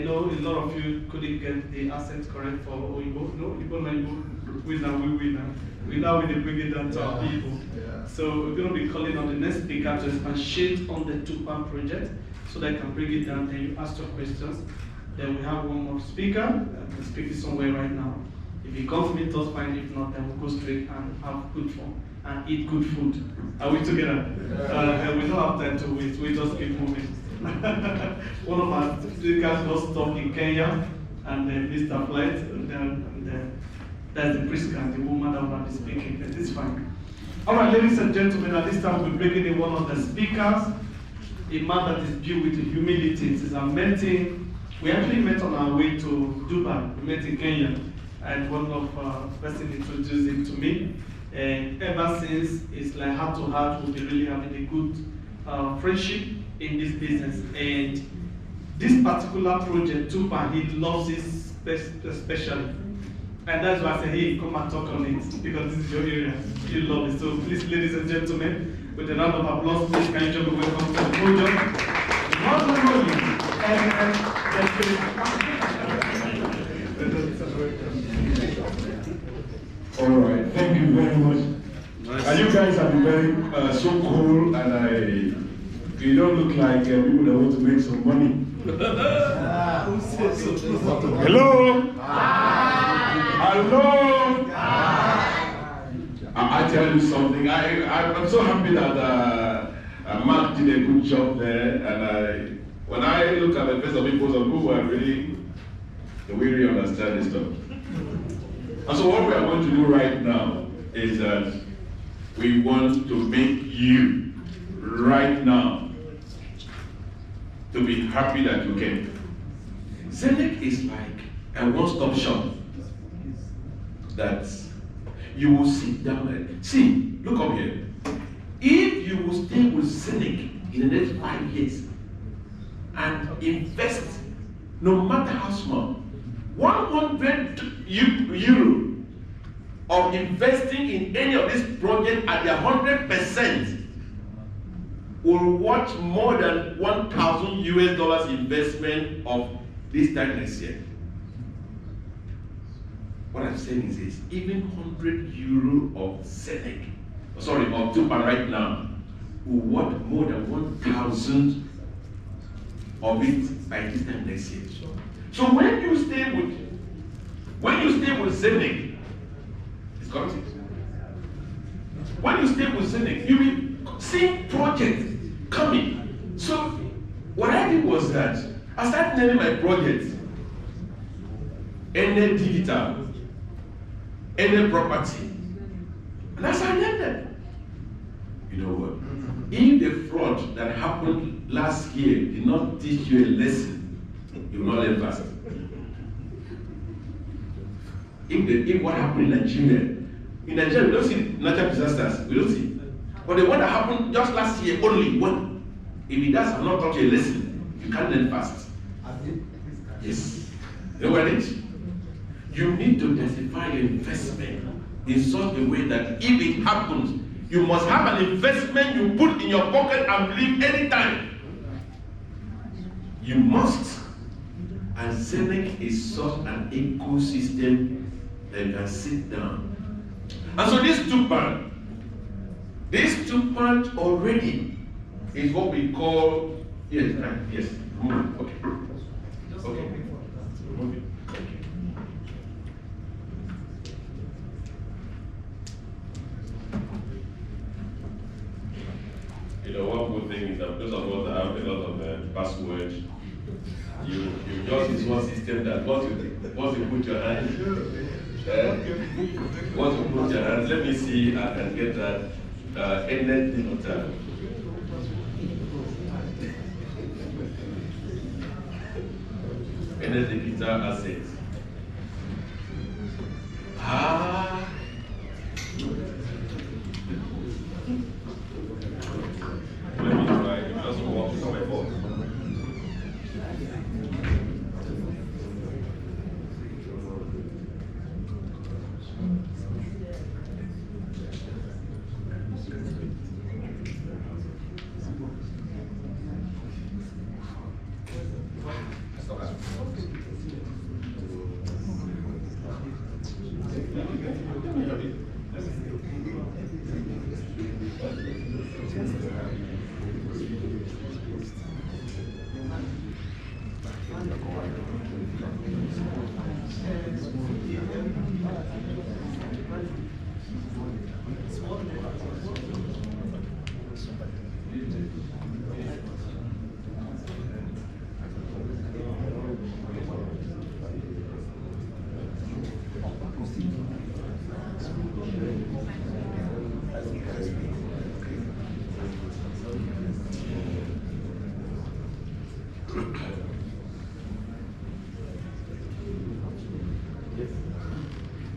know a lot of you couldn't get the accent correct for Oyibo. No, Igbo language, we now. We now will bring it down to our people. Yeah. So we're going to be calling on the next speaker to expatiate on the Tupan project so they can bring it down and you ask your questions. Then we have one more speaker that's speaking somewhere right now. If he comes meet us, fine. If not, then we'll go straight and have good fun and eat good food. Are we together? And we don't have time to wait. We just keep moving. One of our speakers got stuck in Kenya and missed a flight. And that's the priest and the woman that will be speaking. But it's fine. All right, ladies and gentlemen, at this time we're bringing in one of the speakers, a man that is built with humility. It is a meeting. We actually met on our way to Tupan. We met in Kenya, and one of person introduced him to me. And ever since, it's like heart to heart, we'll be really having a good friendship in this business. And this particular project, Tupan, he loves it especially. And that's why I say, hey, come and talk on it, because this is your area. You love it. So please, ladies and gentlemen, with a round of applause, please can you join me welcome to the podium. All right, thank you very much. Nice. And you guys have been very so cool, and you don't look like people that want to make some money. Hello? Hello? I tell you something. I'm so happy that Mark did a good job there, and when I look at the face of people, some people are really understand this stuff. And so what we are going to do right now is that we want to make you right now to be happy that you came. Zenith is like a one-stop shop that you will sit down and see. Look up here. If you will stay with Zenith in the next 5 years and invest, no matter how small, 100 euro of investing in any of this project at the 100% will watch more than 1,000 US dollars investment of this time next year. What I'm saying is this, even 100 euro of of Tupan right now will worth more than 1,000 of it by this time next year. So when you stay with Zenith, it's got it. When you stay with Zenith, you will see projects coming. So what I did was that I started naming my project Eneh Digital, Eneh Property. And that's how I named them. You know what? If the fraud that happened last year did not teach you a lesson, you will not learn fast. If what happened in Nigeria we don't see natural disasters, we don't see. But the one that happened just last year only, one. If it does not taught you a lesson, you can't learn fast. Yes. You know it? You need to diversify your investment in such a way that if it happens, you must have an investment you put in your pocket and leave anytime. You must. And Zenith is such an ecosystem that you can sit down. And so this Tupan already is what we call, yes, move. Okay. Move it. You know, one good thing is that those of us that have a lot of passwords, you just use one system that once you put your hand, let me see, I can get that Eneh Digital. Eneh Digital assets. Let me try. It doesn't work. It's not my fault.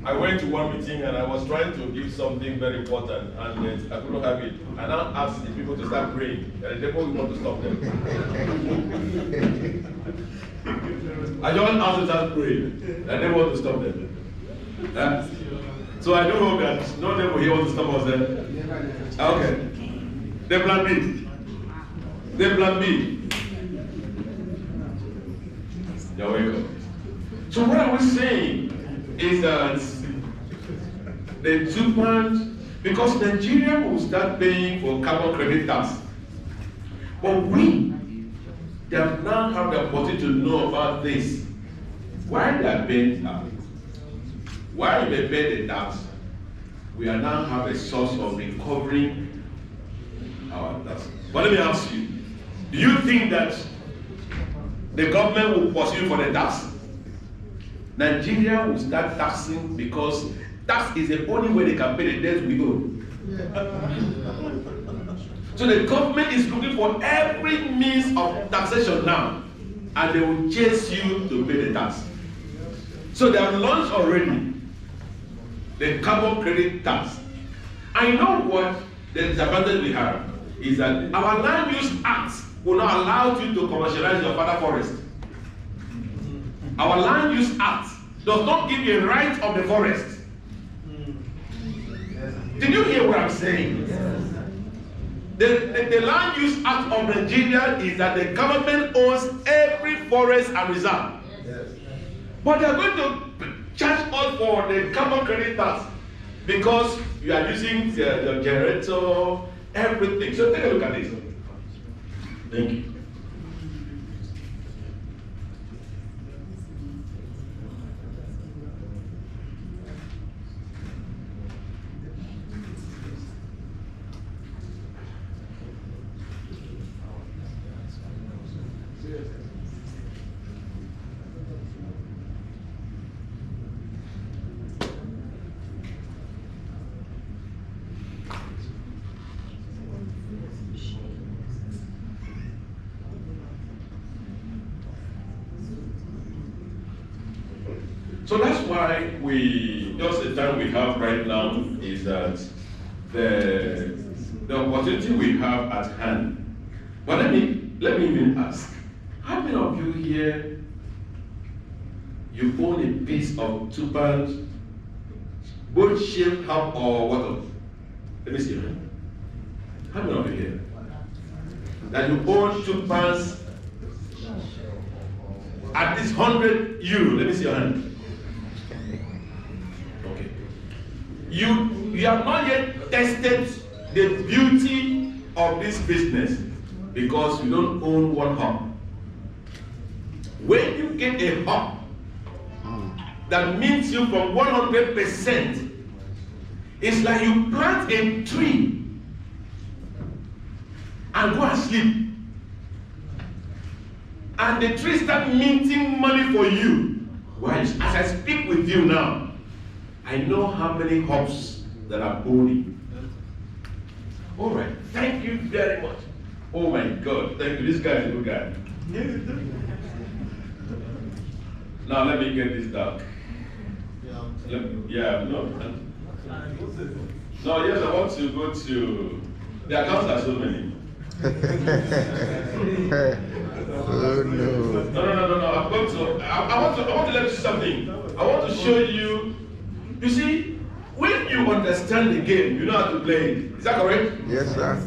I went to one meeting and I was trying to give something very important and I couldn't have it. I now asked the people to start praying and the devil will want to stop them. I just asked to start praying and they want to stop them. So I don't hope that no devil here wants to stop us then. Okay. Then plan B. Then plan B. You're welcome. So what are we saying is that the Tupan, because Nigeria will start paying for carbon credit tax, but we that now have the opportunity to know about this, why they are paying tax, why they pay the tax, we are now have a source of recovering our tax. But let me ask you, do you think that the government will pursue for the tax? Nigeria will start taxing because tax is the only way they can pay the debts we owe. So the government is looking for every means of taxation now, and they will chase you to pay the tax. So they have launched already the carbon credit tax. I know what the disadvantage we have is that our Land Use Act will not allow you to commercialize your father forest. Our Land Use Act does not give you a right of the forest. Did you hear what I'm saying? The Land Use Act of Nigeria is that the government owns every forest and reserve. But they are going to charge us for the carbon credit tax because you are using the generator, everything. So take a look at this. Thank you. So that's why just the time we have right now is that the opportunity we have at hand. But let me even ask, how many of you here, you own a piece of Tupan, both shape, half, or what? Let me see. How many of you here that you own Tupans at least 100 euro? Let me see your hand. Okay. You have not yet tested the beauty of this business because you don't own one hub. When you get a hub that meets you from 100%, it's like you plant a tree and go and sleep. And the tree starts minting money for you. Why? As I speak with you now, I know how many hops that are holding. All right, thank you very much. Oh my God, thank you. This guy is a good guy. Now let me get this down. Yeah, no. No, yes, I want to go to. The accounts are so many. Oh no. No. I want to let you something. I want to show you. You see, when you understand the game, you know how to play it. Is that correct? Yes, sir.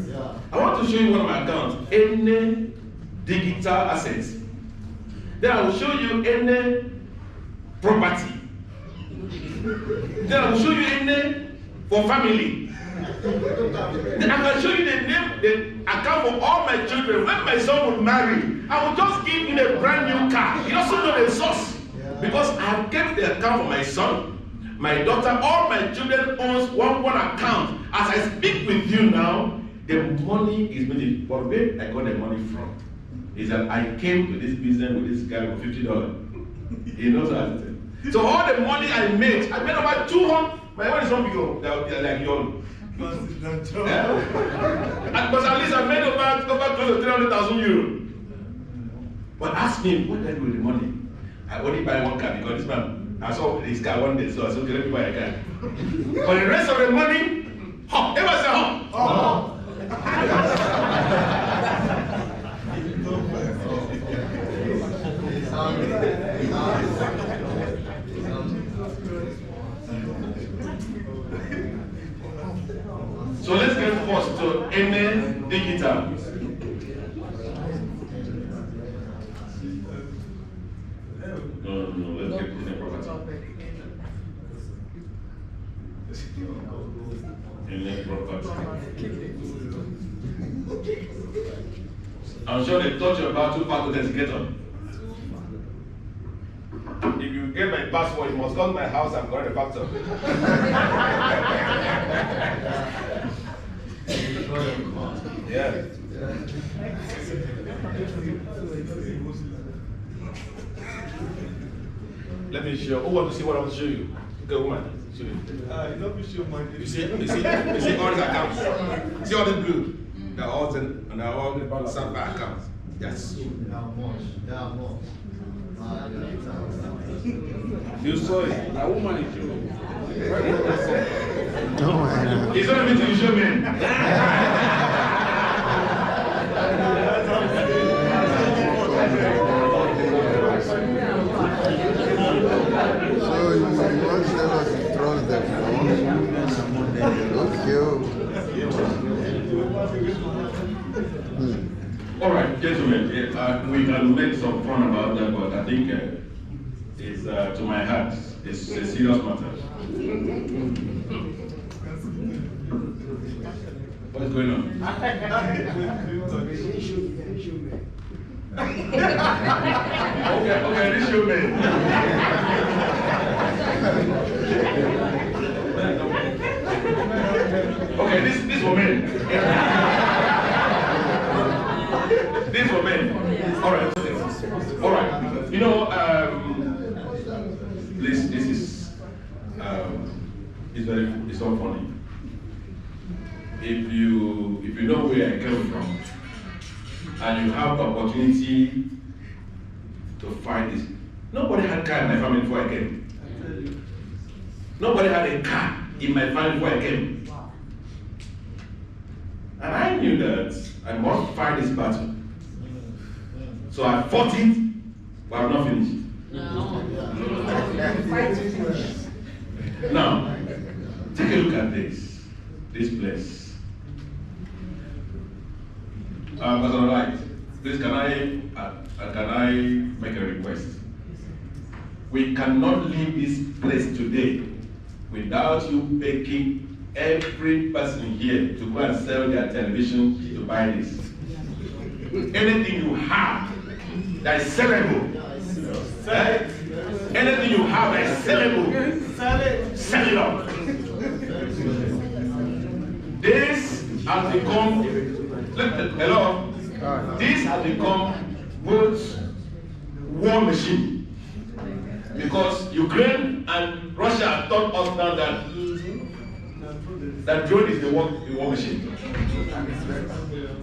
I want to show you one of my accounts, Eneh Digital Assets. Then I will show you Eneh Property. Then I will show you Eneh for family. Then I can show you the name, the account for all my children. When my son will marry, I will just give him a brand new car. He doesn't know the source. Because I have kept the account for my son, my daughter, all my children owns one account. As I speak with you now, the money is made. But where I got the money from is that I came to this business with this guy for $50. He knows how to tell. So all the money I made over 200. My money is not big, they're like yours. Yeah? But at least I made over close to 300,000 euros. But ask me, what did I do with the money? I only buy one car because this man, I saw his car one day, so I said, okay, let me buy a car. But the rest of the money, everybody say, So let's get first to Eneh Digital. No, let's get Eneh Property. Eneh Property. I'm sure they taught you about 2 factors to get on. If you get my password, you must come to my house and go to the factor. Yeah. Let me show. Who wants to see what I want to show you? Good woman. Show you. You see all these accounts. See all the blue. They're all the Samba accounts. Yes. You saw it. That woman is you. No, it's not even to show me. so you want to tell us to trust the phone? Okay. All right, gentlemen, we can make some fun about that, but I think it's to my heart. It's a serious matter. What's going on? Okay, this show me. Okay, this woman. This woman. All right. You know, this is it's not funny. If you know where I came from and you have the opportunity to fight this, nobody had a car in my family before I came. Nobody had a car in my family before I came. And I knew that I must fight this battle. So I fought it, but I'm not finished. Now, take a look at this place. Ambassadorlight, please can I make a request? We cannot leave this place today without you begging every person here to go and sell their television to buy this. Anything you have that is sellable, anything you have that is sellable, sell it up. This has become, hello, this has become both war machine. Because Ukraine and Russia taught us now that drone is the war machine.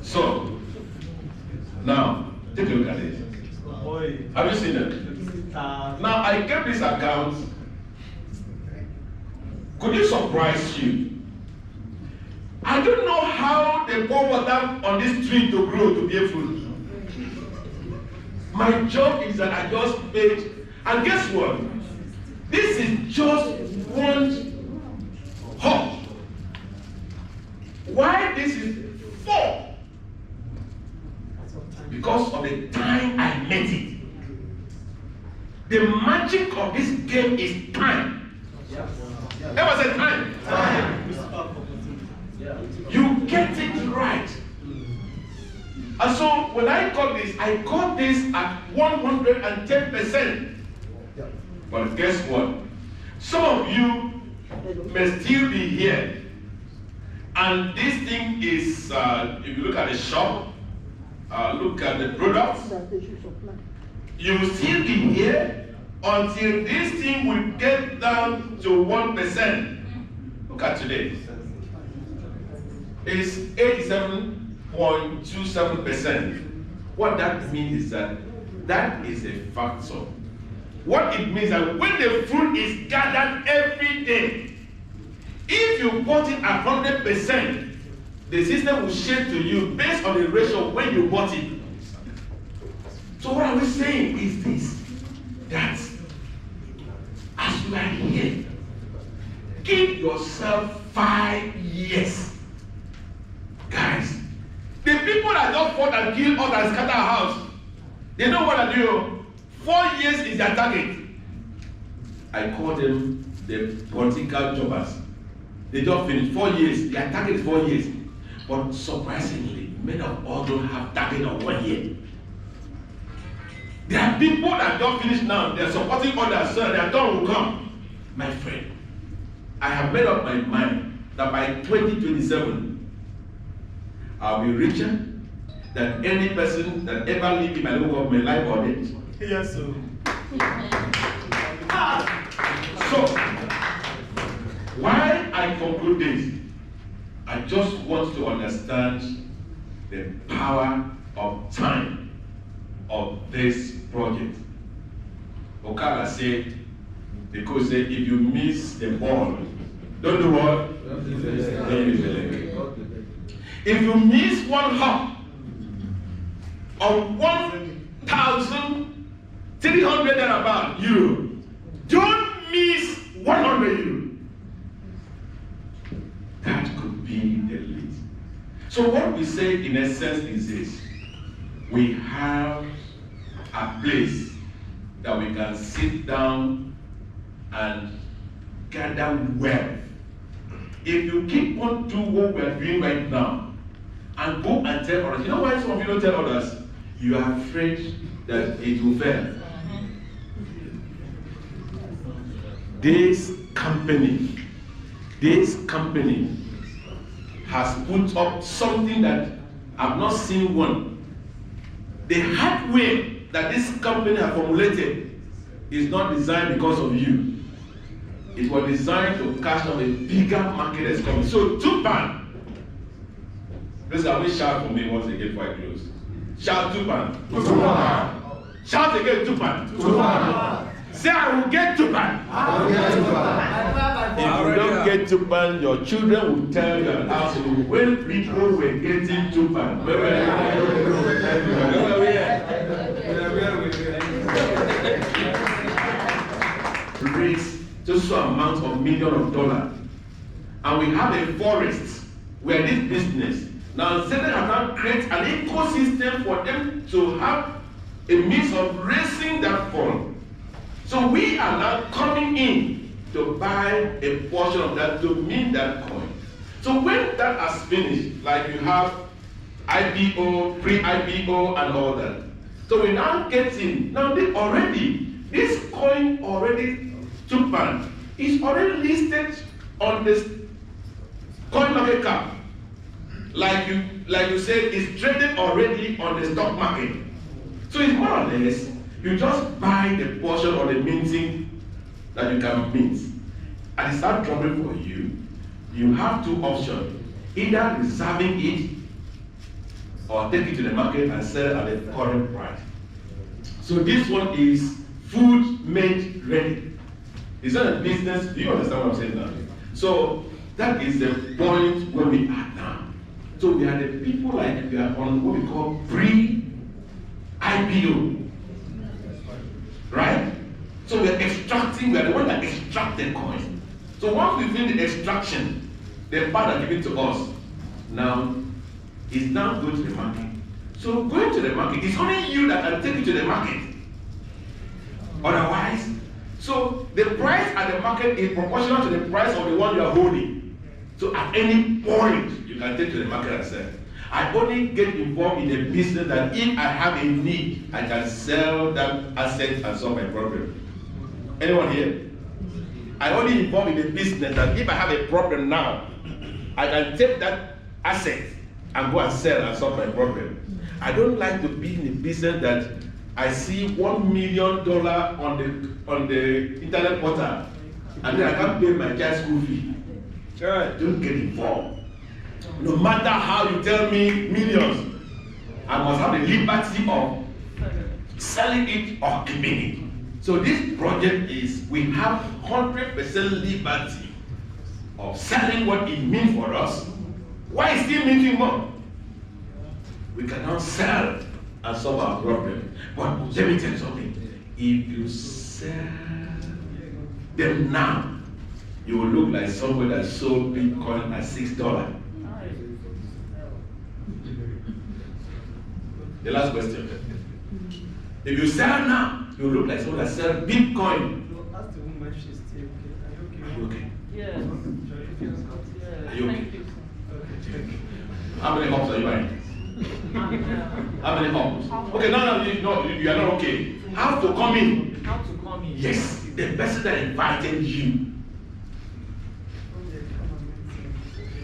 So, now, take a look at it. Have you seen it? Now, I kept this account. Could it surprise you? I don't know how they pour water on this tree to grow to bear fruit. My job is that I just paid. And guess what? This is just one hop. Why this is 4? Because of the time I made it. The magic of this game is time. Ever said time? You get it right. And so when I got this at 110%. But guess what? Some of you may still be here. And this thing is, if you look at the shop, look at the products, you will still be here until this thing will get down to 1%. Look at today. It's 87.27%. What that means is that is a factor. What it means that when the fruit is gathered every day, if you bought it at 100%, the system will share to you based on the ratio when you bought it. So what are we saying is this, that as you are here, give yourself 5 years. Guys, the people that don't fought and kill us and scatter our house, they know what I do. 4 years is their target. I call them the political jobbers. They just finished 4 years. Their target is 4 years. But surprisingly, many of us don't have target of 1 year. There are people that don't finish now. They're supporting others, so their turn will come. My friend, I have made up my mind that by 2027, I'll be richer than any person that ever lived in my local government, life or death. Yes, sir. So, why I conclude this, I just want to understand the power of time of this project. Okada said, because if you miss the ball, don't do what? If you miss one hop of 1,300 and about euro, don't miss 100 euro. That could be the least. So what we say in essence is this: we have a place that we can sit down and gather wealth. If you keep on doing what we are doing right now, and go and tell others, you know why some of you don't tell others? You are afraid that it will fail. This company has put up something that I've not seen one. The hardware that this company has formulated is not designed because of you. It was designed to catch up a bigger market that's coming. So Tupan, please can we shout for me once again before I close? Shout Tupan. Tupan. Shout again Tupan. Tupan. Say I will get Tupan. I will get Tupan. If you don't get Tupan, your children will tell your house when people were getting Tupan. Raise just so amount of millions of dollars, and we have a forest where this business. Now, Satan has now created an ecosystem for them to have a means of raising that fund. So we are now coming in to buy a portion of that to mint that coin. So when that has finished, like you have IPO, pre-IPO, and all that. So we now get in. Now this coin already, Tupan, is already listed on this coin market cap. Like you said, it's traded already on the stock market. So it's more or less, you just buy the portion of the minting that you can mint. And it starts dropping for you. You have two options. Either reserving it or take it to the market and sell at the current price. So this one is food made ready. It's not a business. Do you understand what I'm saying now? So that is the point where we are now. So we are the people like we are on what we call pre-IPO. Right? So we are extracting, we are the one that extract the coin. So once we finish the extraction, the part that given to us now is now going to the market. So going to the market, it's only you that can take it to the market. Otherwise, so the price at the market is proportional to the price of the one you are holding. So at any point, you can take to the market and sell. I only get involved in a business that if I have a need, I can sell that asset and solve my problem. Anyone here? I only involved in a business that if I have a problem now, I can take that asset and go and sell and solve my problem. I don't like to be in a business that I see $1 million on the internet portal and then I can't pay my child's school fee. Don't get involved. No matter how you tell me millions, I must have the liberty of selling it or keeping it. So this project is, we have 100% liberty of selling what it means for us. Why is it making more? We cannot sell and solve our problem. But let me tell you something. If you sell them now, you will look like someone that sold Bitcoin at $6. The last question. If you sell now, you will look like someone that sells Bitcoin. Ask the woman if she's still okay. Are you okay? Yes. Are you okay? Thank you. How many hops are you buying? How many hops? Okay, no, you are not okay. How to come in? How to come in? Yes, the person that invited you.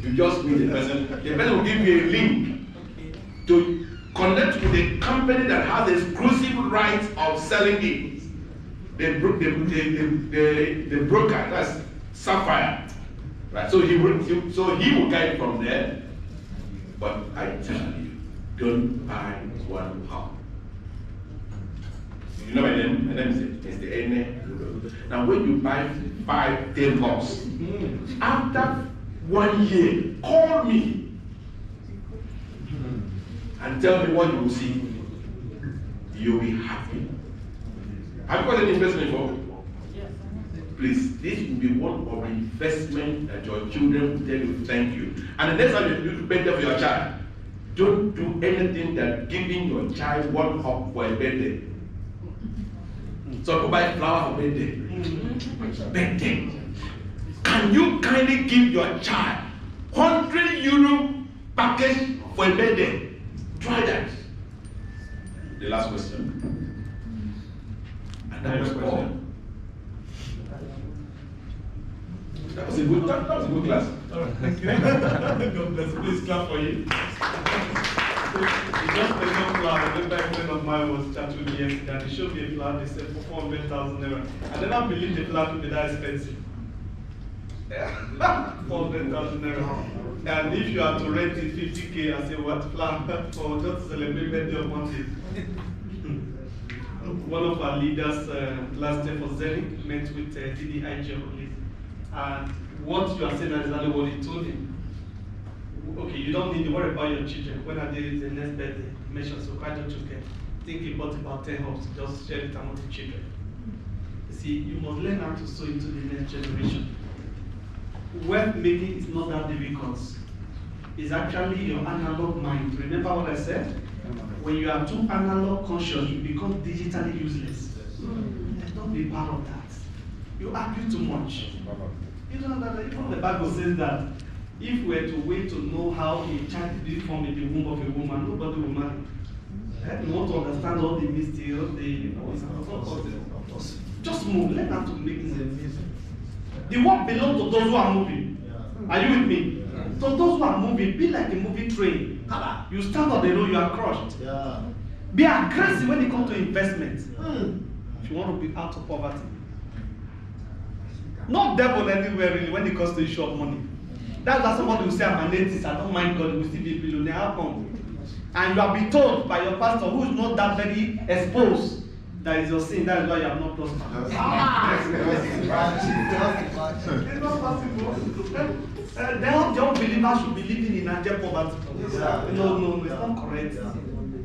You just meet the person will give you a link to connect with a company that has the exclusive rights of selling it. The broker, that's Sapphire. Right? So he will guide from there. But I tell you, don't buy one hop. You know my name? My name is Mr. Eneh. Now when you buy 5, 10 hops, after 1 year, call me and tell me what you will see. You'll be happy. Have you got any investment for? Yes. Please, this will be one of the investment that your children will tell you thank you. And the next time you do better for your child, don't do anything that giving your child one hop for a birthday. So go buy flower for birthday. Birthday. Can you kindly give your child €100 package for a birthday? Try that. The last question. And that was all. That was a good class. All right, thank you. God bless. Please clap for you. It's just a young flower. A friend of mine was chatting with me yesterday and he showed me a flower they said for 400,000 naira. I never believed the flower could be that expensive. 400,000 naira. And if you are to rent it 50K, I say what flower for just to celebrate birthday of one day. One of our leaders last year for Zenith met with DDIG police. And what you are saying is exactly what he told him. Okay, you don't need to worry about your children. When I did the next birthday, he mentioned so quite don't you get. I think he bought about 10 homes, just share it among the children. You see, you must learn how to sow into the next generation. Wealth making is not that difficult. It's actually your analog mind. Remember what I said? When you are too analog conscious, you become digitally useless. Don't be part of that. You argue too much. You know that even the Bible says that if we were to wait to know how a child is formed in the womb of a woman, nobody will marry. You want to understand all the mystery, all the just move. Learn how to make sense. The work belongs to those who are moving. Are you with me? So those who are moving, be like a moving train. You stand on the road, you are crushed. Be aggressive when it comes to investment. If you want to be out of poverty. Not devil anywhere really when it comes to issue of money. That's why somebody will say, I'm an atheist, I don't mind God, will still be a billionaire. How come? And you have been told by your pastor, who is not that very exposed, that is your sin, that is why you have not prospered. It's not possible. The unbeliever should be living in abject poverty. No, it's not correct.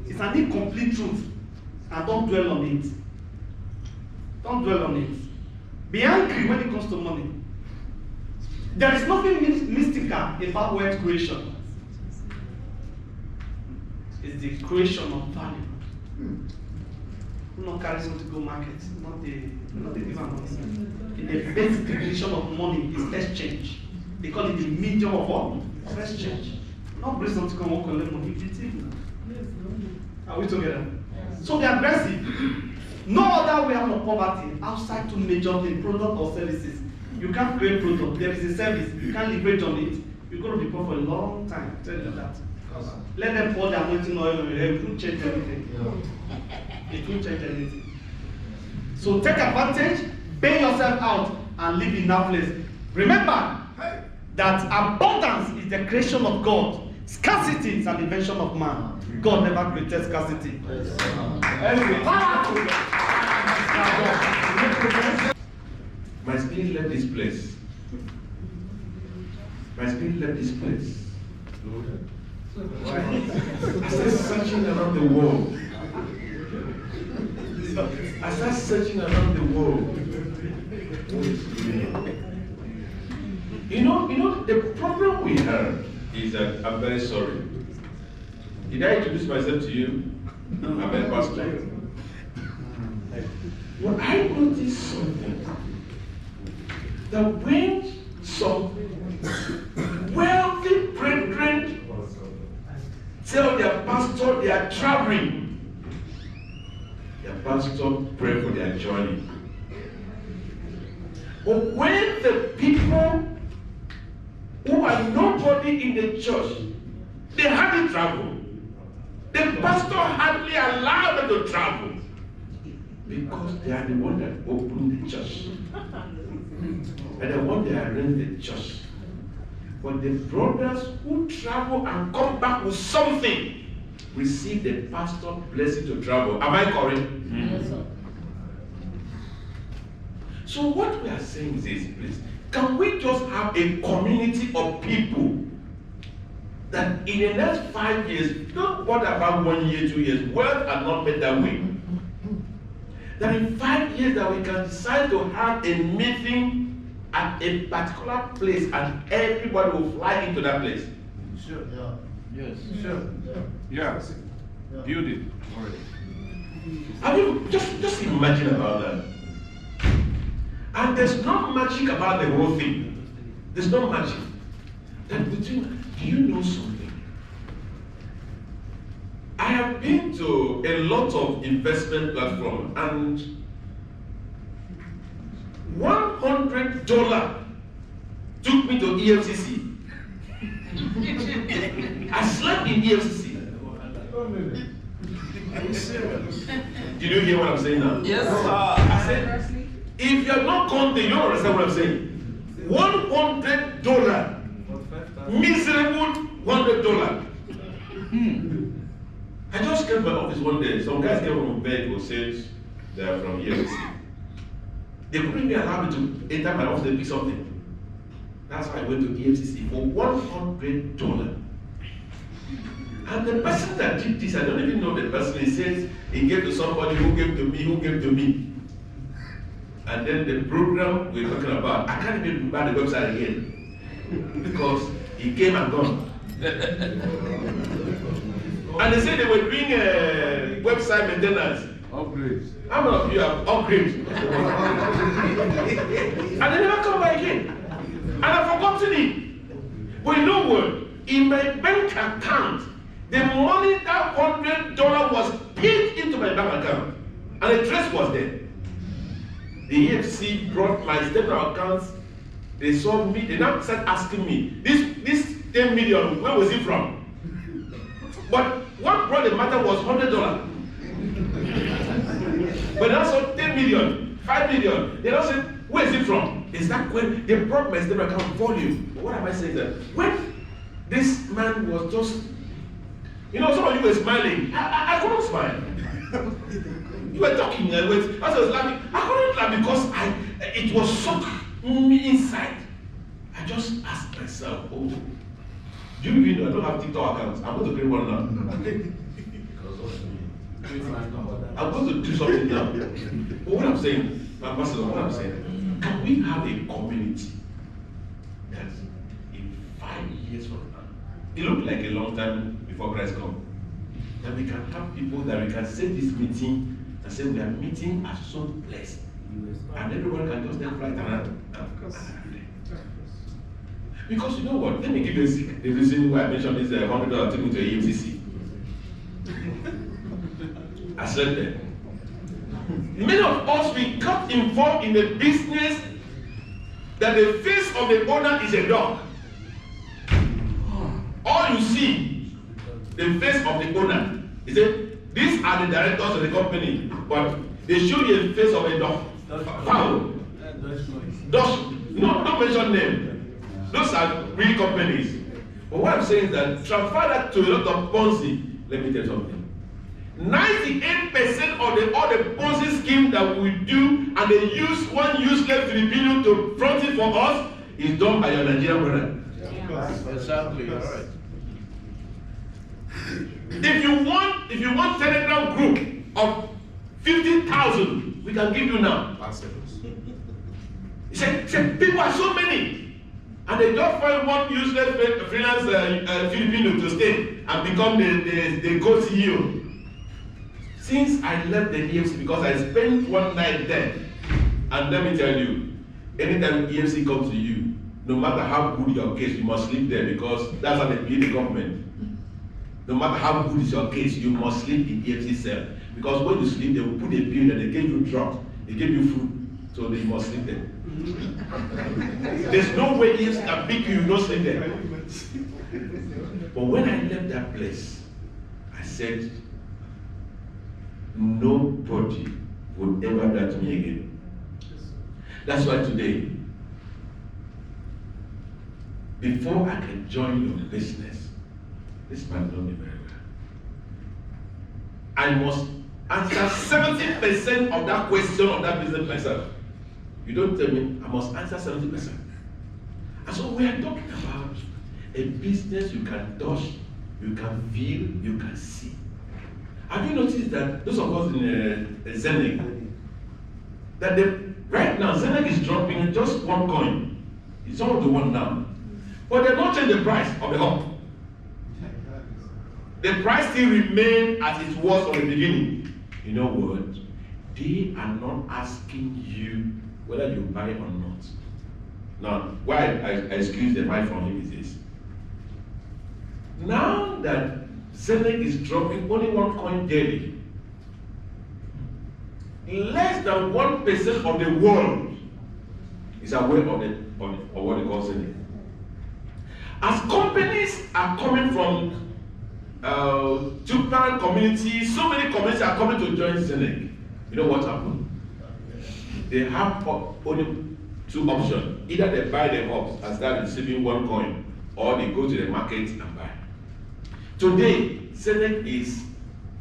It's an incomplete truth. And don't dwell on it. Don't dwell on it. Be angry when it comes to money. There is nothing mystical about wealth creation. It's the creation of value. who not carry something to go market, not the give am money. The basic definition of money is exchange. They call it the medium of what? Exchange. Not bring something to come and collect money. It's evil. Are we together? So they are aggressive. No other way out of poverty outside two major things, product or services. You can't create product. There is a service. You can't leverage on it. You're going to be poor for a long time. I tell you that. Let them pour their anointing oil on your head. It won't change anything. It won't change anything. So take advantage, bail yourself out, and live in that place. Remember that abundance is the creation of God. Scarcity is an invention of man. God never created scarcity. My spirit left this place. My spirit left this place. I started searching around the world. I started searching around the world. You know, the problem we have is that I'm very sorry. Did I introduce myself to you? I'm a pastor. Well, I noticed something. That when some wealthy brethren tell their pastor they are traveling, their pastor pray for their journey. But when the people who are nobody in the church, they hardly travel. The pastor hardly allowed them to travel because they are the one that opened the church. And the one that arranged the church. But the brothers who travel and come back with something receive the pastor's blessing to travel. Am I correct? Yes, sir. So what we are saying is this, please. Can we just have a community of people that in the next 5 years, don't bother about 1 year, 2 years, wealth are not made that way. That in 5 years that we can decide to have a meeting at a particular place and everybody will fly into that place. Sure. Yeah. Yes. Sure. Yeah. Build it already. I mean, just imagine about that. And there's no magic about the whole thing. There's no magic. That between, do you know something? I have been to a lot of investment platforms and $100 took me to EFCC. I slept in EFCC. Are you serious? Did you hear what I'm saying now? Yes, sir. I said, if you're not content, you don't understand what I'm saying. $100, miserable $100. I just came to my office one day. Some guys came from bed who said they are from EFCC. They couldn't even allow me to enter my office and pick something. That's why I went to EFCC for $100. And the person that did this, I don't even know the person. He says he gave to somebody who gave to me, who gave to me. And then the program we're talking about, I can't even buy the website again because he came and gone. And they said they were doing website maintenance. Upgrades. How many of you have upgrades? And they never come back again. And I've forgotten it. But you know what? In my bank account, the money that $100 was paid into my bank account. And the trace was there. The EFC brought my statement accounts. They saw me. They now started asking me, this 10 million, where was it from? But what brought the matter was $100. But also 10 million, 5 million. They now said, where is it from? Is that when they brought my statement account volume? But what am I saying that? When this man was just, you know, some of you were smiling. I couldn't smile. You were talking and as I was laughing, I couldn't laugh because it was shocked me inside. I just asked myself, oh, do you even know I don't have TikTok accounts? I'm going to create one now. I'm going to do something now. But what I'm saying, my pastor, what I'm saying, can we have a community that in 5 years from now, it looked like a long time before Christ comes, that we can have people that we can set this meeting and say we are meeting at some place, and everyone can just take flight around. Because you know what? Let me give you the reason why I mentioned this $100 taken to EFCC. I slept there. Many of us, we got involved in the business that the face of the owner is a dog. All you see, the face of the owner, is that these are the directors of the company, but they show you the face of a dog. Foul. Dutch. No, don't mention name. Those are real companies. But what I'm saying is that transfer that to a lot of Ponzi. Let me tell you something. 98% of all the Ponzi scheme that we do, and they use one useless Filipino to front it for us, is done by your Nigerian brother. Exactly, all right. If you want Telegram group of 50,000, we can give you now. He said people are so many, and they just find one useless freelance Filipino to stay and become the co-CEO. Since I left the EFC, because I spent one night there, and let me tell you, anytime EFC comes to you, no matter how good your case, you must sleep there, because that's how they pay the government. No matter how good is your case, you must sleep in EFC cell, because when you sleep, they will put a bill that they give you drugs, they give you food, so you must sleep there. There's no way EFC can pick you, you don't sleep there. But when I left that place, I said, nobody would ever doubt me again. That's why today, before I can join your business, this man knows me very well. I must answer 70% of that question of that business myself. You don't tell me, I must answer 70%. And so we are talking about a business you can touch, you can feel, you can see. Have you noticed that those of us in Eneh, that right now Eneh is dropping just one coin. It's all the one now. But they've not changed the price of the hub. The price still remains as it was from the beginning. You know what? They are not asking you whether you buy or not. Now, why I excuse the buy from him is this. Now that Eneh is dropping only one coin daily, less than 1% of the world is aware of what they call Eneh. As companies are coming from Tupan community, so many communities are coming to join Eneh. You know what happened? They have only two options. Either they buy the hubs and start receiving one coin, or they go to the market and buy. Today, Eneh is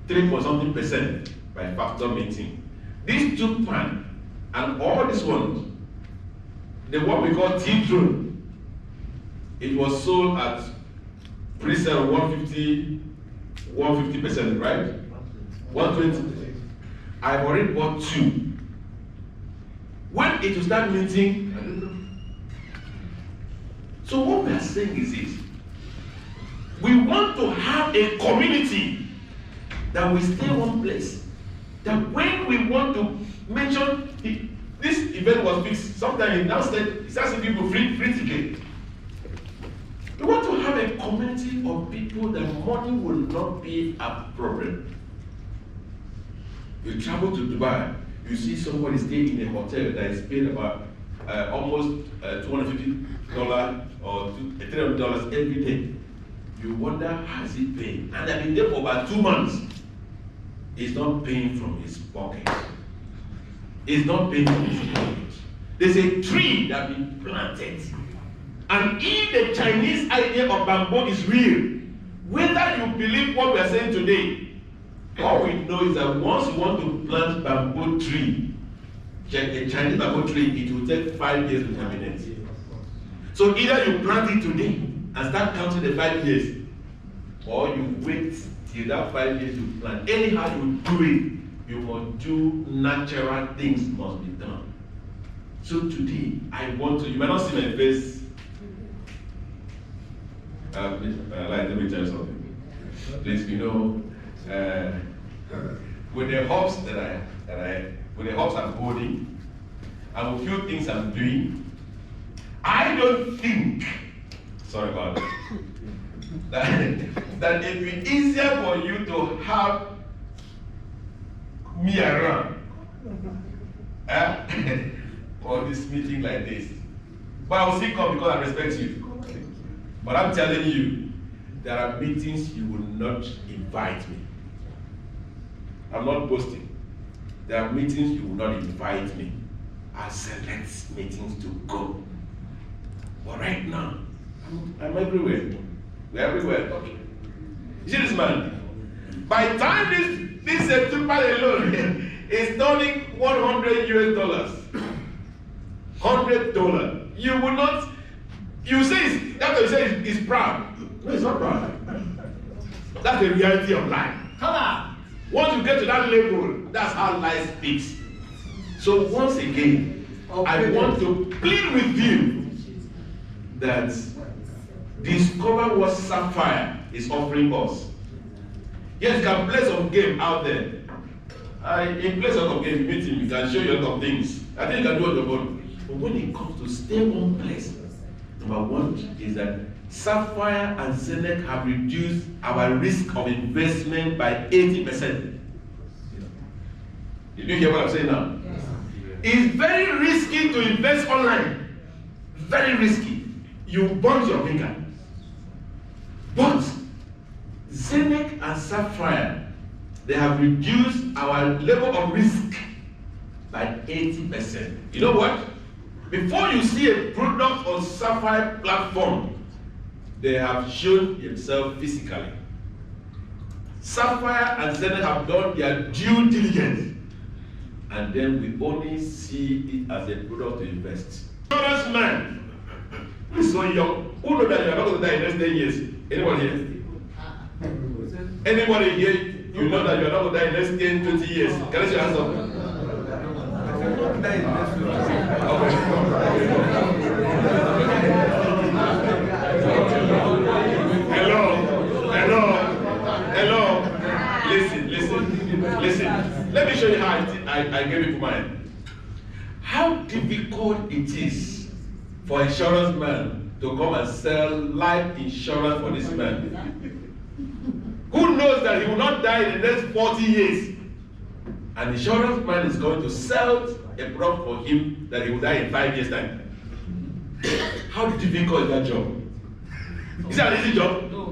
3% by factor meeting. These Tupan and all these ones, the one we call T-Drone, it was sold at pre-sale 150%, right? 120. I've already bought 2. When it will start minting, I don't know. So what we are saying is this: we want to have a community that will stay one place. That when we want to mention this event was fixed, sometimes in downstairs, it's asking people free ticket. We want to have a community of people that money will not be a problem. You travel to Dubai, you see somebody staying in a hotel that is paid about almost $250 or $300 every day. You wonder, how is he paying? And they've been there for about 2 months. He's not paying from his pocket. He's not paying from his pocket. There's a tree that has been planted. And if the Chinese idea of bamboo is real, whether you believe what we are saying today, all we know is that once you want to plant bamboo tree, a Chinese bamboo tree, it will take 5 years to germinate. So either you plant it today and start counting the 5 years, or you wait till that 5 years you plant. Anyhow you do it, you must do natural things must be done. So today, I want to, you might not see my face. Let me tell you something. Please, you know, with the hopes with the hopes I'm holding, and with few things I'm doing, I don't think, sorry about that it will be easier for you to have me around for this meeting like this. But I will still come because I respect you. But I'm telling you, there are meetings you will not invite me. I'm not boasting. There are meetings you will not invite me. I select meetings to go. But right now, I'm everywhere. We're everywhere talking. You see this man? By the time this Tupan alone is turning $100 US, $100, you will not, you say, that's what you say is proud. No, it's not proud. That's the reality of life. Come on. Once you get to that level, that's how life speaks. So once again, I want to plead with you that discover what Sapphire is offering us. Yes, you can play some game out there. In place of game meeting, you can show you a lot of things. I think you can do it your own. But when it comes to stay one place, number one is that Sapphire and Eneh have reduced our risk of investment by 80%. Did you hear what I'm saying now? Yes. It's very risky to invest online. Very risky. You burn your finger. But Eneh and Sapphire, they have reduced our level of risk by 80%. You know what? Before you see a product on Sapphire platform, they have shown themselves physically. Sapphire and Eneh have done their due diligence, and then we only see it as a product to invest. Honest man, who is so young, who knows that you are not going to die in the next 10 years? Anybody here? Anybody here, you know that you are not going to die in the next 10, 20 years? Can I see your hands up? Hello. Listen. Let me show you how I gave it to mine. How difficult it is for an insurance man to come and sell life insurance for this man. Who knows that he will not die in the next 40 years? An insurance man is going to sell a product for him that he will die in 5 years' time. How difficult is that job? Is that an easy job? No.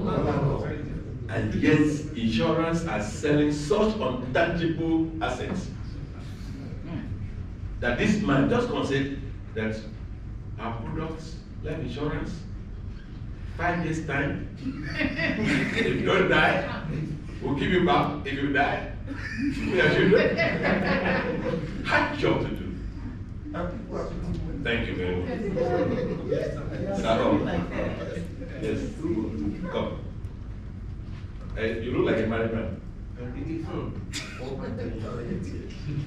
And yet, insurance are selling such untangible assets that this man just consider that our products, life insurance, 5 years' time, if you don't die, we'll give you back. If you die, we are children. Hard job to do. Thank you very much. Yes, come. You look like a married man.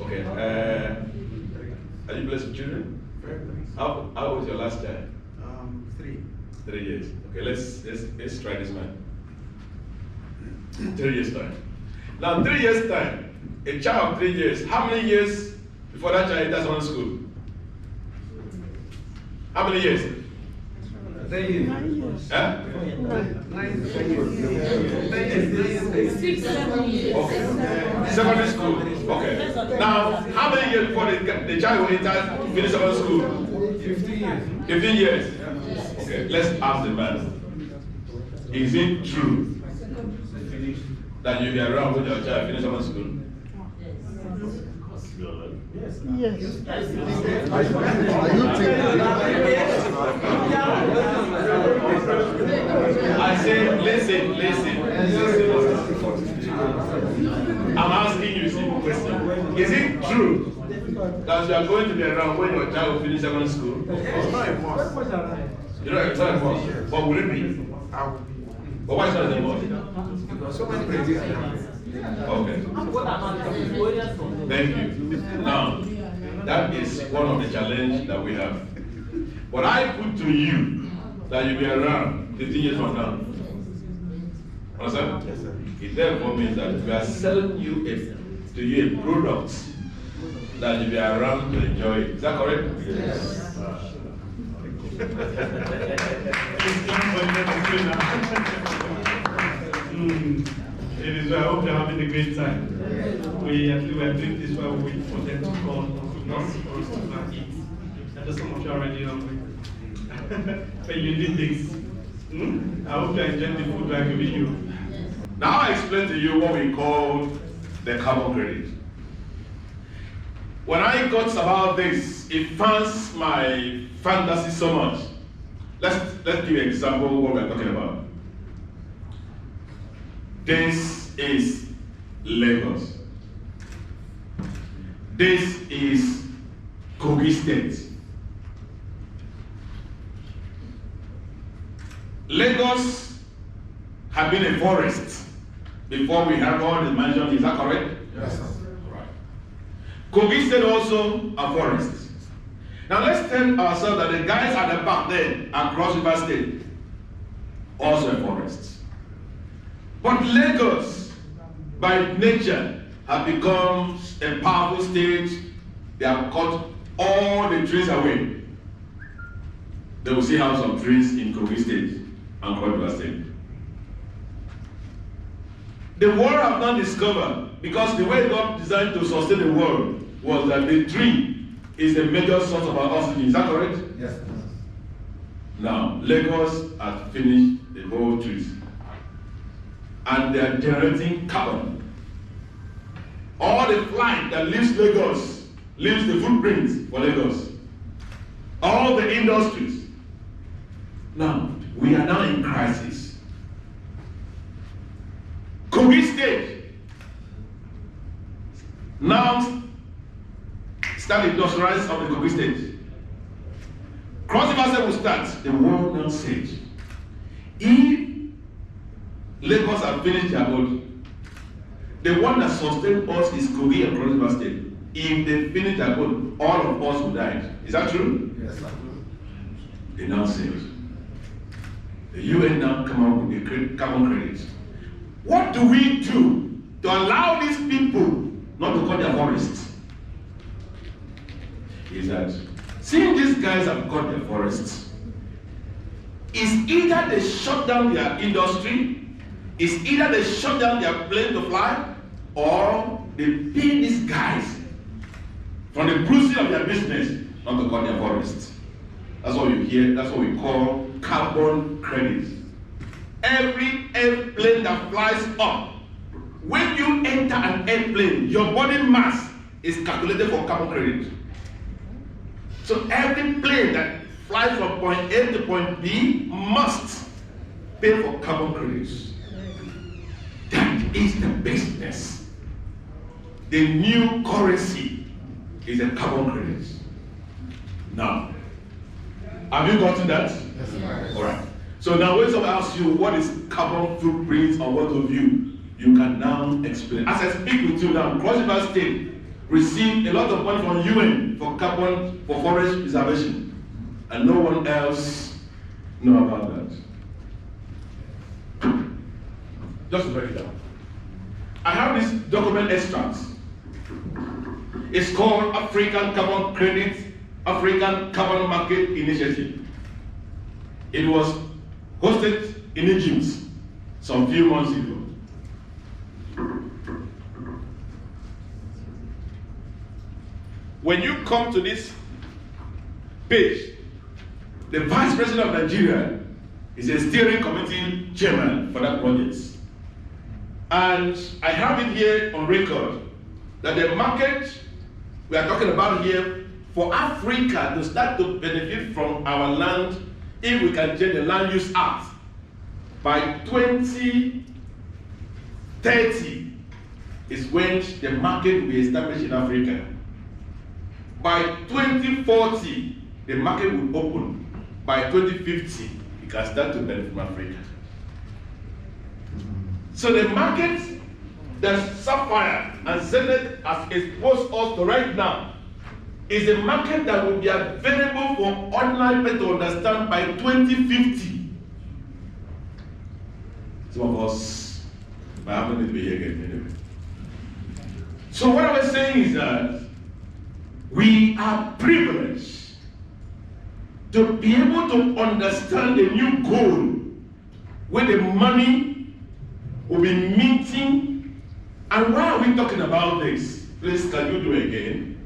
Okay. Are you blessed with children? How old was your last child? 3. 3 years. Okay, let's try this man. 3 years time. Now, 3 years time, a child of 3 years. How many years before that child enters one school? How many years? 10 years. Huh? 6, 7 years. Okay. Secondary school. Okay. Now, how many years before the child will enter finish secondary school? 15 years. 15 years. Okay. Let's ask the man. Is it true that you'll be around when your child finishes secondary school? Yes. Are you I say, listen. I'm asking you a simple question. Is it true that you are going to be around when your child will finish secondary school? You know, it's not important. But will it be? But why is it not important? Because so many criteria. Okay. Thank you. Now, that is one of the challenges that we have. But I put to you that you'll be around 15 years from now. Understand? Yes, sir. It therefore means that we are selling you to you a product that you'll be around to enjoy it. Is that correct? Yes. It is well. I hope you're having a great time. We actually were doing this while we wait for them to call, not for us to go and eat. I know some of you are already hungry. But you need this. I hope you enjoy the food we're giving you. Now I explain to you what we call the carbon credit. When I got about this, it fans my fantasy so much. Let's give you an example of what we're talking about. This is Lagos. This is Kogi State. Lagos had been a forest before we have all the mansions. Is that correct? Yes, sir. Right. Kogi State also a forest. Now let's tell ourselves that the guys at the back there across River State also a forest. But Lagos, by nature, have become a powerful state. They have cut all the trees away. They will see have some trees in Kogi State and River State. The world have not discovered, because the way God designed to sustain the world was that the tree is the major source of our oxygen. Is that correct? Yes. Now, Lagos has finished the whole trees. And they are generating carbon. All the flight that leaves Lagos leaves the footprints for Lagos. All the industries. Now, we are now in crisis. Kogi State now start industrialized of the Kogi State. Cross River State will start. The world now said, if Lagos have finished their body, the one that sustained us is Kogi and Cross River State. If they finish their body, all of us will die. Is that true? Yes, sir. They now say, the UN now come up with a carbon credit. What do we do to allow these people not to cut their forests? Is that seeing these guys have cut their forests, is either they shut down their industry, is either they shut down their plane to fly, or they pay these guys from the proceeds of their business not to cut their forests. That's what you hear, that's what we call carbon credits. Every airplane that flies up, when you enter an airplane, your body mass is calculated for carbon credit. So every plane that flies from point A to point B must pay for carbon credits. That is the business. The new currency is a carbon credit. Now, have you gotten that? Yes, sir. All right. So now when someone asks you what is carbon footprint or what of you can now explain. As I speak with you now, Cross River State received a lot of money from UN for carbon, for forest preservation, and no one else know about that. Just write it down. I have this document extract. It's called African Carbon Credit, African Carbon Market Initiative. It was hosted in Egypt some few months ago. When you come to this page, the Vice President of Nigeria is a steering committee chairman for that project. And I have it here on record that the market we are talking about here for Africa to start to benefit from our land, if we can change the Land Use Act by 2030 is when the market will be established in Africa. By 2040, the market will open. By 2050, it can start to benefit from Africa. So the market that Sapphire and Zenith has exposed us to right now is a market that will be available for ordinary people to understand by 2050. Some of us might happen to be here again anyway. So what I was saying is that we are privileged to be able to understand the new goal where the money will be minting. And why are we talking about this? Please, can you do it again?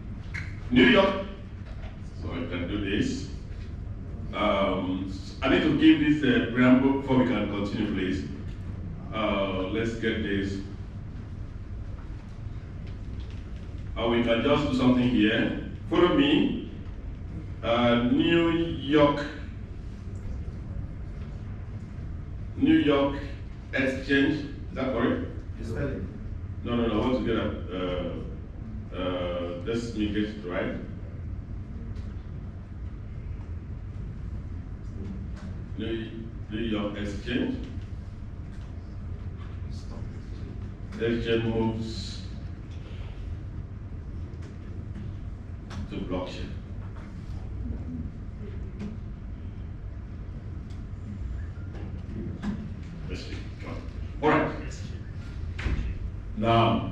New York. So I can do this. I need to give this preamble before we can continue, please. Let's get this. We can just do something here. Follow me. New York Exchange. Is that correct? No. I want to get that. Let's make it right. New York Exchange. Exchange moves to blockchain. All right. Now,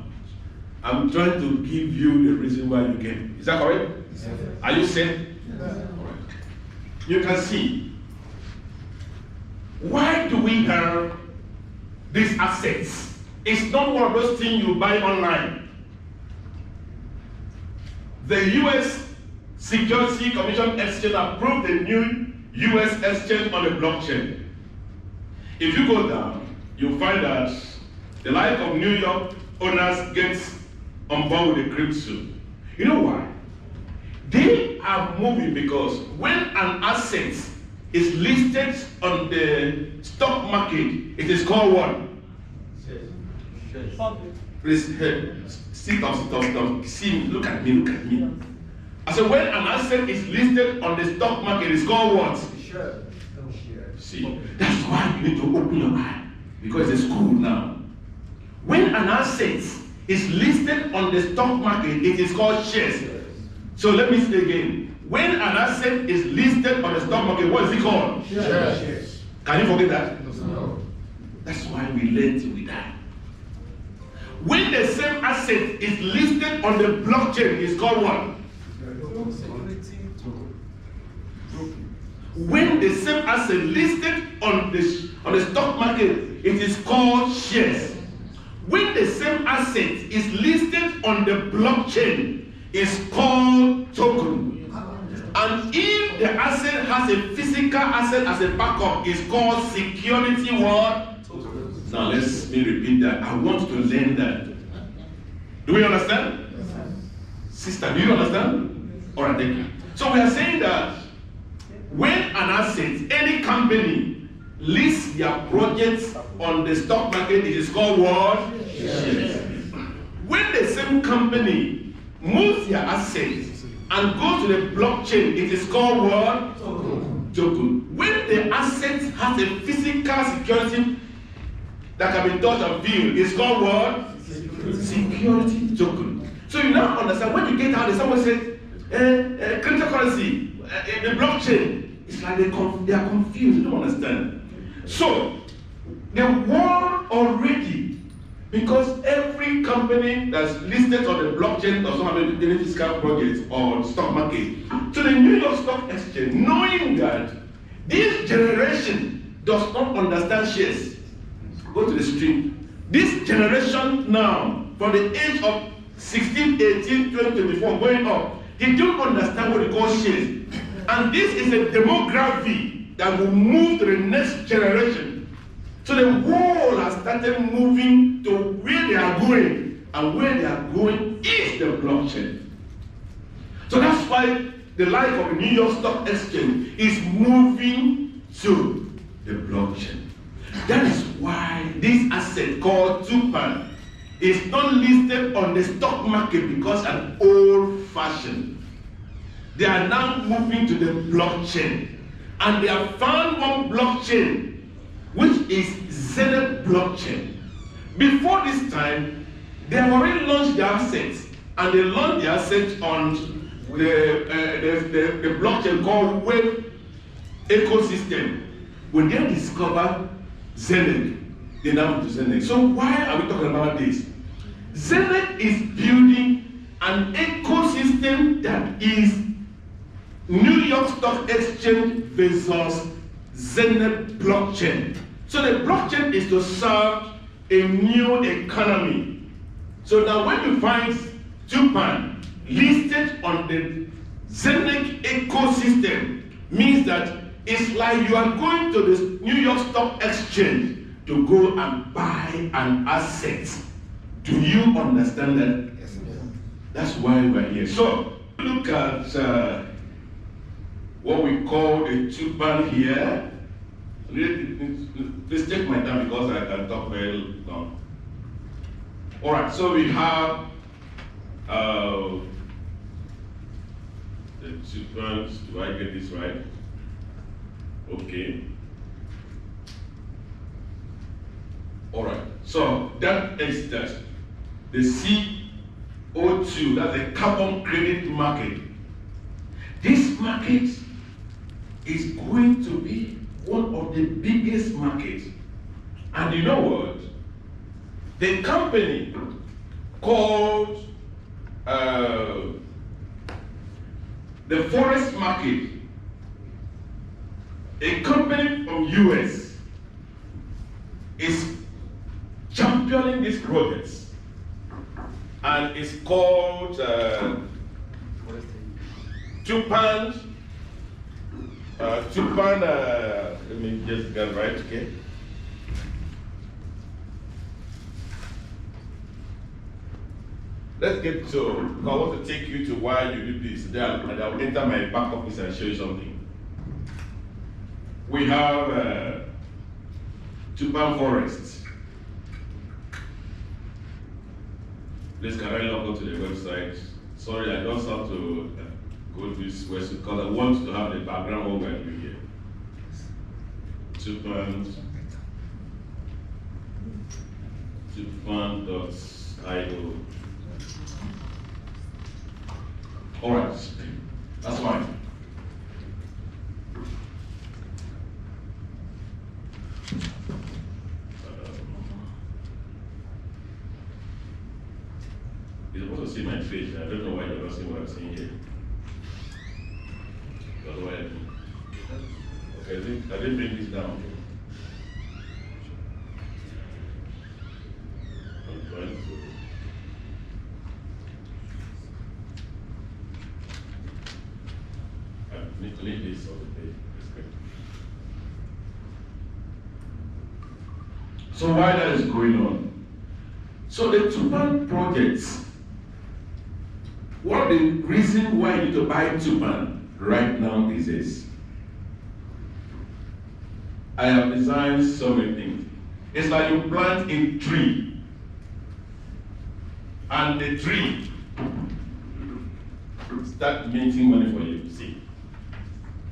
I'm trying to give you the reason why you came. Is that correct? Yes. Are you set? Yes. All right. You can see. Why do we have these assets? It's not one of those things you buy online. The U.S. Security Commission Exchange approved the new U.S. exchange on the blockchain. If you go down, you'll find that the like of New York owners gets on board with the crypto. You know why? They are moving because when an asset is listed on the stock market, it is called what? Please, stop. See, look at me. I said, when an asset is listed on the stock market, it's called what? See, that's why you need to open your eye, because it's school now. When an asset is listed on the stock market, it is called shares. So let me say again. When an asset is listed on the stock market, what is it called? Shares. Can you forget that? No. That's why we learned with that. When the same asset is listed on the blockchain, it's called what? When the same asset listed on the stock market, it is called shares. When the same asset is listed on the blockchain, it's called token. And if the asset has a physical asset as a backup, it's called security what? Now let me repeat that. I want to learn that. Do we understand? Sister, do you understand? All right, thank you. So we are saying that when an asset, any company, lists their projects on the stock market, it is called what? Shares. When the same company moves their assets and goes to the blockchain, it is called what? Token. When the asset has a physical security that can be touched and viewed, it's called what? Security token. So you now understand, when you get out there, someone said, cryptocurrency, the blockchain. It's like they are confused, they don't understand. So, the world already, because every company that's listed on the blockchain does not have any physical projects or stock market. So the New York Stock Exchange, knowing that this generation does not understand shares, go to the street. This generation now, from the age of 16, 18, 20, 24, going up, they don't understand what they call shares. And this is a demography that will move to the next generation. So the world has started moving to where they are going, and where they are going is the blockchain. So that's why the life of the New York Stock Exchange is moving to the blockchain. That is why this asset called Tupan is not listed on the stock market because an old-fashioned. They are now moving to the blockchain. And they have found one blockchain, which is Eneh blockchain. Before this time, they have already launched their assets. And they launched their assets on the blockchain called Web Ecosystem. When they discovered Eneh, they now move to Eneh. So why are we talking about this? Eneh is building an ecosystem that is New York Stock Exchange versus Eneh blockchain. So the blockchain is to serve a new economy. So now when you find Tupan listed on the Eneh ecosystem, means that it's like you are going to the New York Stock Exchange to go and buy an asset. Do you understand that? Yes. That's why we're here. So look at what we call a Tupan here. Please take my time because I can talk very long. All right, so we have the Tupans. Do I get this right? Okay. All right. So that is that. The CO2, that's a carbon credit market. This market is going to be one of the biggest markets. And you know what? The company called the forest market, a company from US, is championing these projects, and it's called Tupan. Tupan. Let me just get right, okay? Let's get to. I want to take you to why you do this. Then I'll enter my back office and show you something. We have Tupan Forest. Please, can I log on to the website? Sorry, I don't have to go to this website because I want to have the background what we're doing here. Tupan.io. All right, that's fine. You're supposed to see my face. I don't know why you're not seeing what I'm seeing here. That's why okay, I didn't bring this down. I'm trying to. I need to leave this on the page. So why that is going on? So the Tupan projects, one of the reasons why you need to buy Tupan right now is this. I have designed so many things. It's like you plant a tree, and the tree start making money for you. See,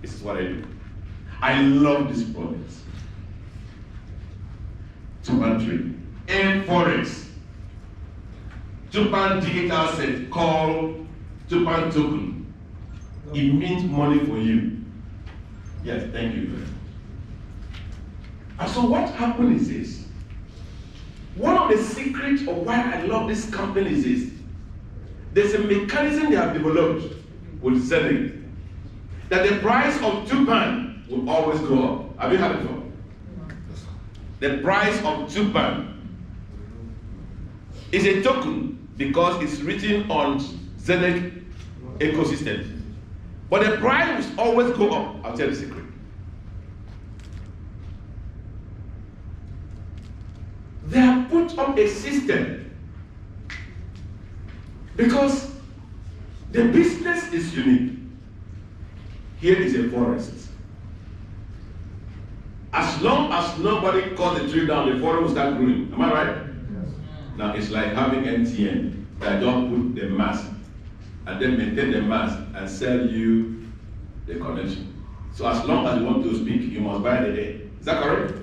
this is what I do. I love this project. Tupan tree and forest. Tupan digital set called Tupan token. It means money for you. Yes, thank you. And so what happened is this. One of the secrets of why I love this company is this. There's a mechanism they have developed with Eneh that the price of Tupan will always go up. Have you heard it before? The price of Tupan is a token because it's written on Eneh ecosystem. But the price will always go up. I'll tell you the secret. They have put up a system because the business is unique. Here is a forest. As long as nobody cuts the tree down, the forest will start growing. Am I right? Yes. Now it's like having MTN that don't put the mast and then maintain the mast and sell you the connection. So as long as you want to speak, you must buy the day. Is that correct?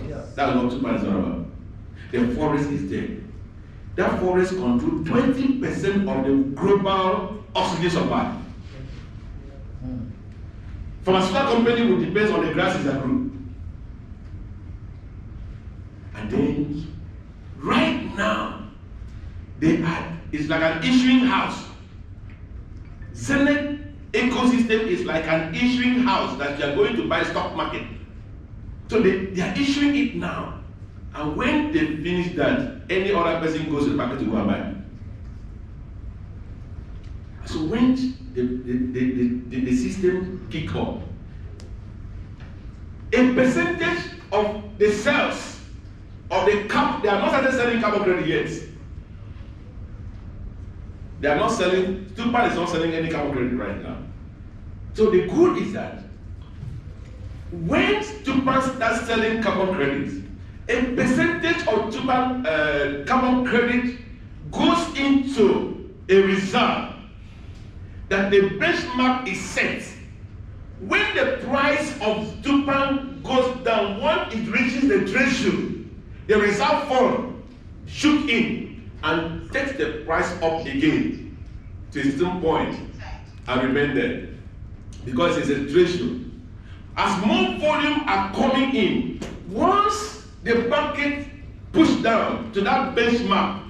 Yes. That's what Tupan is all about. The forest is there. That forest controls 20% of the global oxygen supply. Pharmaceutical company will depend on the grasses that grow. And then, right now, It's like an issuing house. Zenith ecosystem is like an issuing house that you are going to buy stock market. So they are issuing it now. And when they finish that, any other person goes to the market to go and buy. So when the system kick off, a percentage of the sales of the cap, they are not started selling carbon credit yet. They are not selling, Tupan is not selling any carbon credit right now. So the good is that when Tupan starts selling carbon credits, a percentage of Tupan carbon credit goes into a reserve that the benchmark is set. When the price of Tupan goes down, once it reaches the threshold, the reserve fund shoot in and takes the price up again to a certain point and remain there because it's a threshold. As more volume are coming in, once the market push down to that benchmark,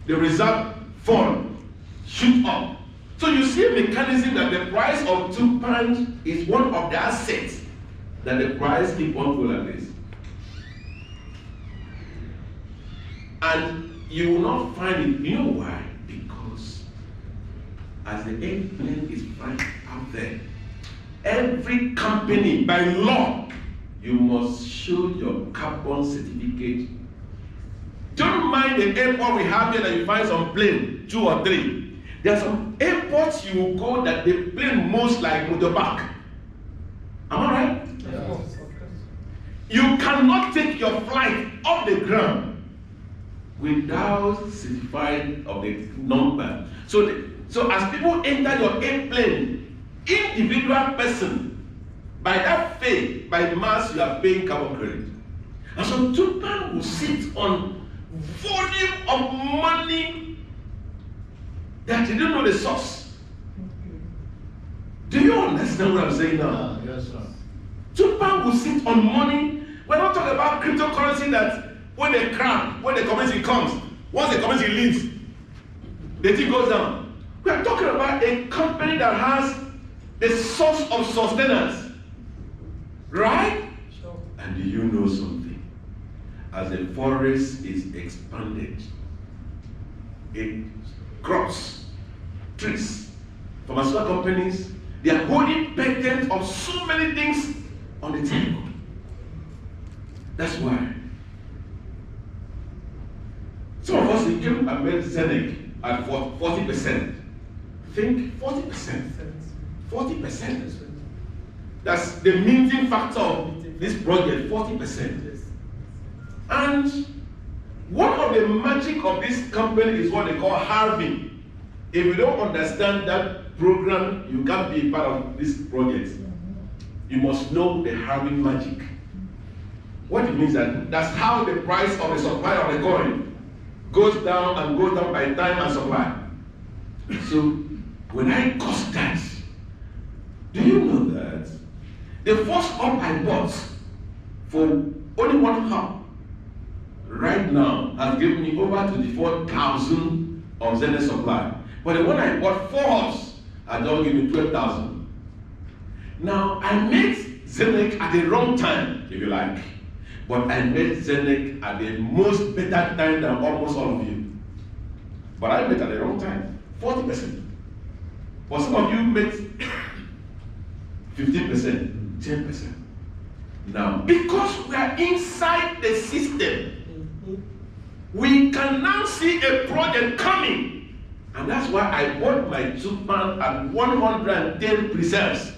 the reserve fund shoot up. So you see a mechanism that the price of Tupan is one of the assets that the price keep on going like this. And you will not find it. You know why? Because as the airplane is flying out there, every company by law, you must show your carbon certificate. Don't mind the airport we have here that you find some plane, 2 or 3. There are some airports you will go that the plane moves like motorbike. Am I right? Yes. You cannot take your flight off the ground without certifying of the number. So as people enter your airplane, individual person, by that fee, by mass, you are paying carbon credit. And so Tupan will sit on volume of money that you don't know the source. Do you understand what I'm saying now? Yes, sir. Tupan will sit on money. We're not talking about cryptocurrency that when they crack, when the currency comes, once the currency leaves, the thing goes down. We are talking about a company that has the source of sustenance. Right? Sure. And do you know something? As the forest is expanded, it crops, trees, pharmaceutical companies, they are holding patent of so many things on the table. That's why. Some of us came and made Zenith at 40%. Think 40%. 40%. That's the minting factor of this project, 40%. And one of the magic of this company is what they call halving. If you don't understand that program, you can't be part of this project. You must know the halving magic. What it means that's how the price of the supply of the coin goes down and goes down by time and supply. So when I cost that, do you know that the first hub I bought for only 1 hub right now has given me over 24,000 of Zenith supply. But the one I bought 4 hubs has just given me 12,000. Now I made Zenith at the wrong time, if you like. But I made Zenith at the most better time than almost all of you. But I made at the wrong time, 40%. But some of you made 15%, 10%. Now, because we are inside the system, we can now see a project coming. And that's why I bought my Tupan at 110 preserves.